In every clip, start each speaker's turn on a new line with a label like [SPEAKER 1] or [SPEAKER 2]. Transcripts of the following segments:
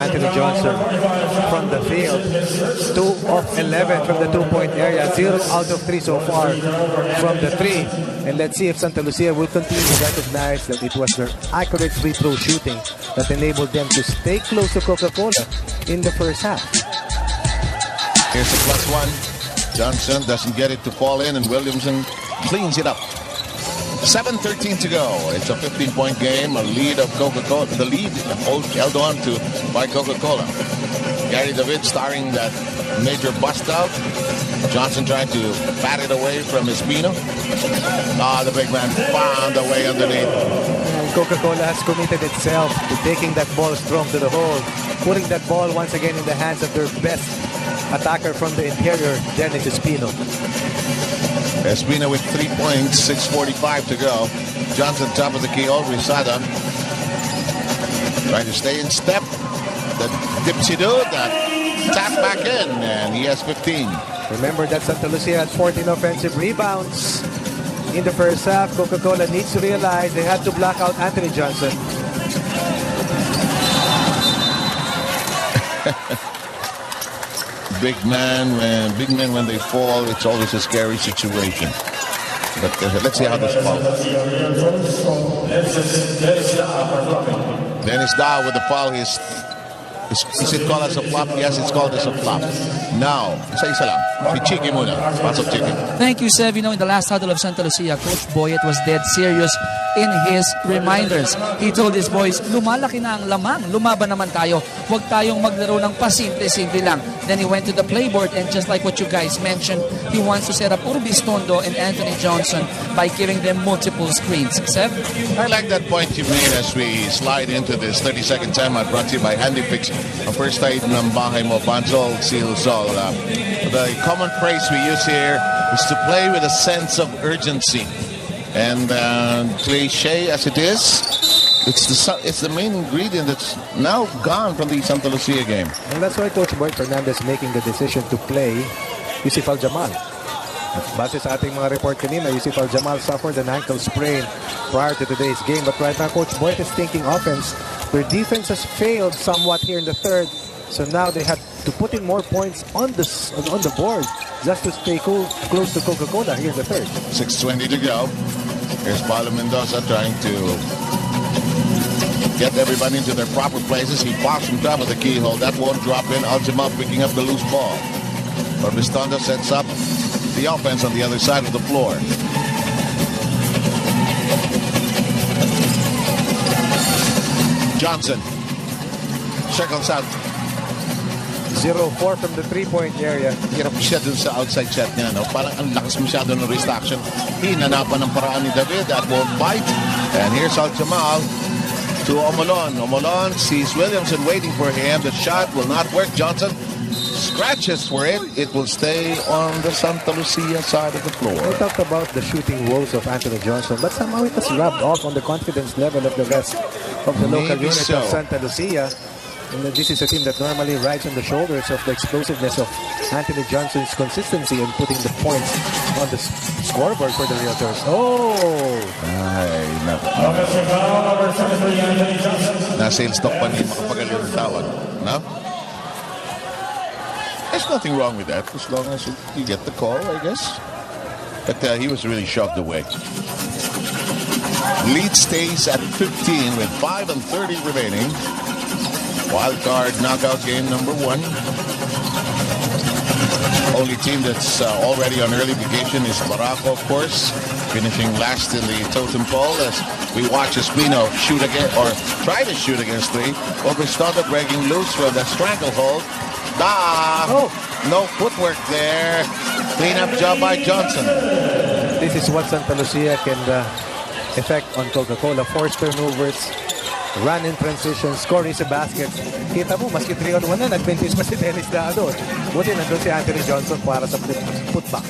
[SPEAKER 1] Anthony Johnson from the field. 2 of 11 from the 2-point area. 0 out of 3 so far from the 3. And let's see if Santa Lucia will continue to recognize that it was their accurate free throw shooting that enabled them to stay close to Coca-Cola in the first half.
[SPEAKER 2] Here's the +1. Johnson doesn't get it to fall in, and Williamson cleans it up. 7:13 to go. It's a 15-point game. A lead of Coca-Cola. The lead held on to by Coca-Cola. Gary David starring that major bust out. Johnson trying to bat it away from Espino. The big man found a way underneath.
[SPEAKER 1] Coca-Cola has committed itself to taking that ball strong to the hole, putting that ball once again in the hands of their best attacker from the interior, Dennis Espino.
[SPEAKER 2] Espino with 3 points, 6:45 to go. Johnson top of the key, Risada trying to stay in step. The dipsy-do, that tap back in, and he has 15.
[SPEAKER 1] Remember that Santa Lucia had 14 offensive rebounds in the first half. Coca-Cola needs to realize they had to block out Anthony Johnson.
[SPEAKER 2] Big men when they fall, it's always a scary situation. But let's see how this falls. Dennis Sta with the foul. Is it called as a flop? Yes, it's called as a flop. Now, isa-isa lang. Pichiki muna. Pass of chicken.
[SPEAKER 3] Thank you, Sev. You know, in the last huddle of Santa Lucia, Coach Boyet was dead serious in his reminders. He told his boys, lumalaki na ang lamang. Lumaban naman tayo. Huwag tayong maglaro ng pasimple-simple lang. Then he went to the playboard, and just like what you guys mentioned, he wants to set up Urbis Tondo and Anthony Johnson by giving them multiple screens. Sev?
[SPEAKER 2] I like that point you made as we slide into this 30-second timeout brought to you by Handy Fix. Ang first aid ng bahay mo, Banzol, Seal Sol. The common phrase we use here is to play with a sense of urgency. And cliche as it is, it's the main ingredient that's now gone from the Santa Lucia game.
[SPEAKER 1] And that's why Coach Boy Fernandez making the decision to play Yusuf Al-Jamal. Base sa ating mga report kanina, Yusuf Al-Jamal suffered an ankle sprain prior to today's game. But right now, Coach Boy is thinking offense. Their defense has failed somewhat here in the third. So now they have to put in more points on the board just to stay close to Coca-Cola here in the third.
[SPEAKER 2] 6:20 to go. Here's Paulo Mendoza trying to get everybody into their proper places. He pops from top of the keyhole. That won't drop in. Al-Jamal picking up the loose ball. Orbistondo sets up the offense on the other side of the floor. Johnson circles out.
[SPEAKER 1] 0-4 from the 3-point area.
[SPEAKER 2] Hirap siya dun sa outside shot niya, no? Parang ang lakas masyado ng wrist action. Hinanapan ng paraan ni David. That won't bite. And here's Al-Jamal to Omolon. Omolon sees Williamson waiting for him. The shot will not work. Johnson scratches for it. It will stay on the Santa Lucia side of the floor.
[SPEAKER 1] We talked about the shooting woes of Anthony Johnson, but somehow it has rubbed off on the confidence level of the rest of the local unit of Santa Lucia. And this is a team that normally rides on the shoulders of the explosiveness of Anthony Johnson's consistency in putting the points on the scoreboard for the Realtors. Oh!
[SPEAKER 2] Ay, na-sales stock pa niya makapagaling ng tawag. No? There's nothing wrong with that as long as you get the call, I guess. But he was really shoved away. Lead stays at 15 with 5:30 remaining. Wild card knockout game number 1. Only team that's already on early vacation is Barako, of course, finishing last in the totem pole as we watch Espino shoot again or try to shoot against 3. Overstock breaking loose from the stranglehold. No footwork there. Clean-up job by Johnson.
[SPEAKER 1] This is what Santa Lucia can effect on Coca-Cola. Force turnovers, run in transition, score is a basket. Kita mo, maski 3-on-1 na, nag-benches pa si Dennis Sta doon. Buti nandun si Anthony Johnson para sa putback.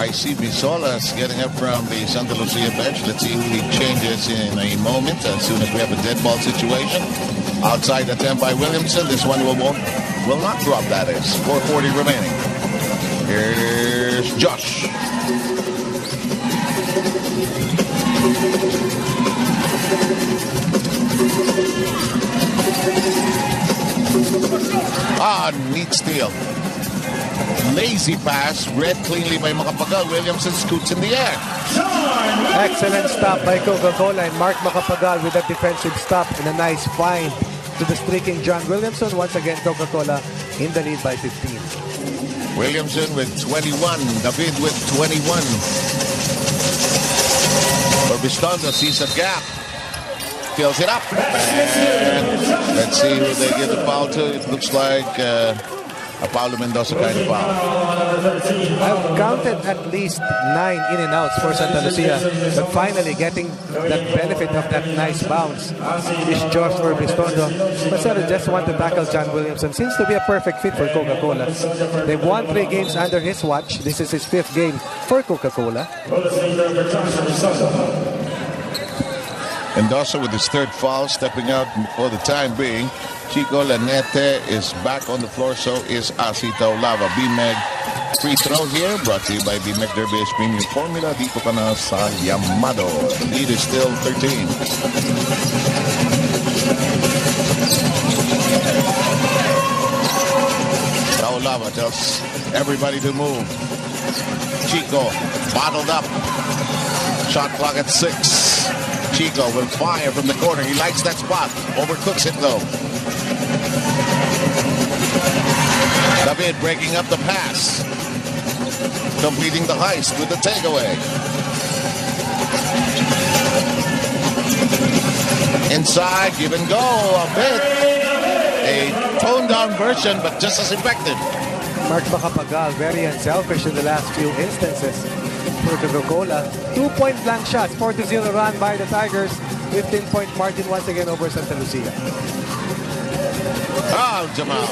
[SPEAKER 2] I see Bisolas getting up from the Santa Lucia bench. Let's see who he changes in a moment as soon as we have a dead ball situation. Outside attempt by Williamson. This one will not drop, that is. 4:40 remaining. Here's Josh. Neat steal. Lazy pass, read cleanly by Macapagal. Williamson scoots in the air.
[SPEAKER 1] Excellent stop by Coca-Cola and Mark Macapagal with a defensive stop and a nice find to the streaking John Williamson. Once again, Coca-Cola in the lead by 15.
[SPEAKER 2] Williamson with 21. David with 21. Orbistondo sees a gap. Fills it up. And let's see who they give the foul to. It looks like a Paulo Mendoza kind of foul.
[SPEAKER 1] I've counted at least 9 in and outs for Santa Lucia, but finally getting that benefit of that nice bounce is Josh Orbistondo. Marcelo just want to tackle John Williamson. Seems to be a perfect fit for Coca-Cola. They've won 3 games under his watch. This is his 5th game for Coca-Cola.
[SPEAKER 2] Mendoza with his 3rd foul, stepping out for the time being. Chico Lanete is back on the floor, so is Asi Taulava. BMEG free throw here, brought to you by BMEG Derby Premium Formula. Dito ka na sa Yamado. The lead is still 13. Taulava tells everybody to move. Chico bottled up. Shot clock at 6. Chico will fire from the corner. He likes that spot. Overcooks it though. David breaking up the pass. Completing the heist with the takeaway. Inside, give and go a bit. A toned down version, but just as effective.
[SPEAKER 1] Mark Macapagal, very unselfish in the last few instances for Coca-Cola. 2-point blank shots, 4-0 run by the Tigers. 15-point margin once again over Santa Lucia.
[SPEAKER 2] Jamal.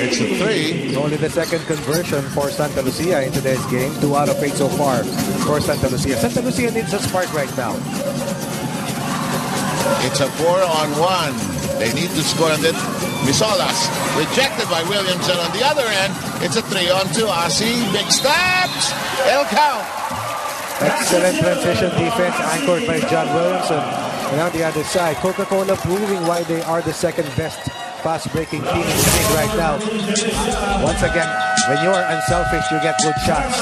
[SPEAKER 2] It's a 3.
[SPEAKER 1] Only the 2nd conversion for Santa Lucia in today's game. 2 out of 8 so far for Santa Lucia. Santa Lucia needs a spark right now.
[SPEAKER 2] It's a 4-on-1. They need to score, and then Misolas rejected by Williamson. On the other end, it's a 3-on-2. Asi, big steps. It'll count.
[SPEAKER 1] Excellent transition defense anchored by John Williamson. And on the other side, Coca-Cola proving why they are the 2nd best fast-breaking team in the league right now. Once again, when you are unselfish, you get good shots.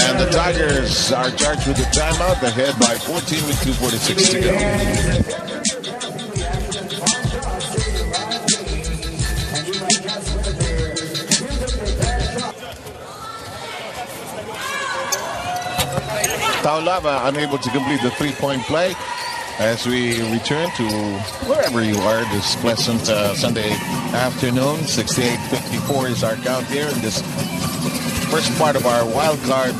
[SPEAKER 2] And the Tigers are charged with the timeout. Ahead by 14 with 2:46 to go. Taulava unable to complete the 3-point play. As we return to wherever you are this pleasant Sunday afternoon. 68-54 is our count here in this first part of our wild card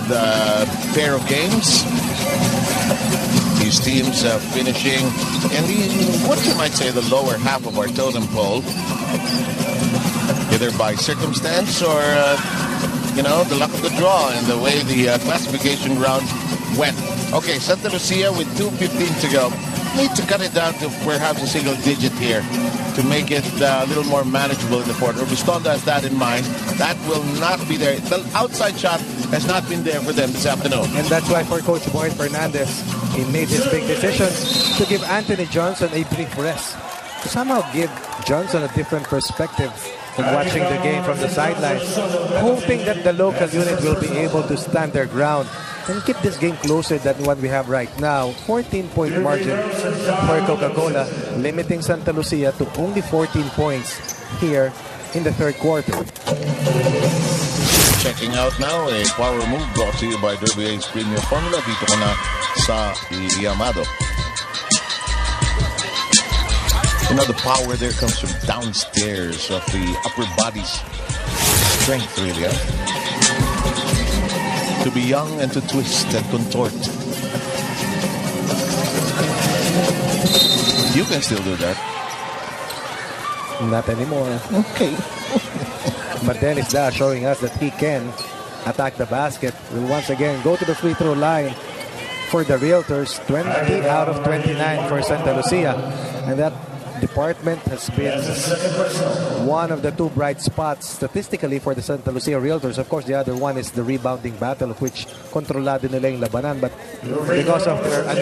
[SPEAKER 2] pair of games. These teams finishing in the, what you might say, the lower half of our totem pole, either by circumstance or the luck of the draw and the way the classification round went. Okay, Santa Lucia with 2:15 to go. Need to cut it down to perhaps a single digit here to make it a little more manageable in the fourth. Orbistondo has that in mind. That will not be there. The outside shot has not been there for them this afternoon.
[SPEAKER 1] And that's why for Coach Boyd Fernandez, he made this big decision to give Anthony Johnson a brief rest. To somehow give Johnson a different perspective from watching the game from the sidelines, hoping that the local unit will be able to stand their ground and keep this game closer than what we have right now. 14-point margin for Coca-Cola, limiting Santa Lucia to only 14 points here in the 3rd quarter.
[SPEAKER 2] Checking out now, a power move brought to you by Derby A's Premium Formula. Dito ko na sa Yamado. The power there comes from downstairs of the upper body's strength, really. To be young and to twist and contort. You can still do that.
[SPEAKER 1] Not anymore.
[SPEAKER 2] Okay.
[SPEAKER 1] But Dennis Da showing us that he can attack the basket. Will once again go to the free throw line for the Realtors. 20 out of 29 for Santa Lucia. And that department has been one of the two bright spots statistically for the Santa Lucia Realtors. Of course, the other one is the rebounding battle, of which kontrolado nila yung labanan. But because of their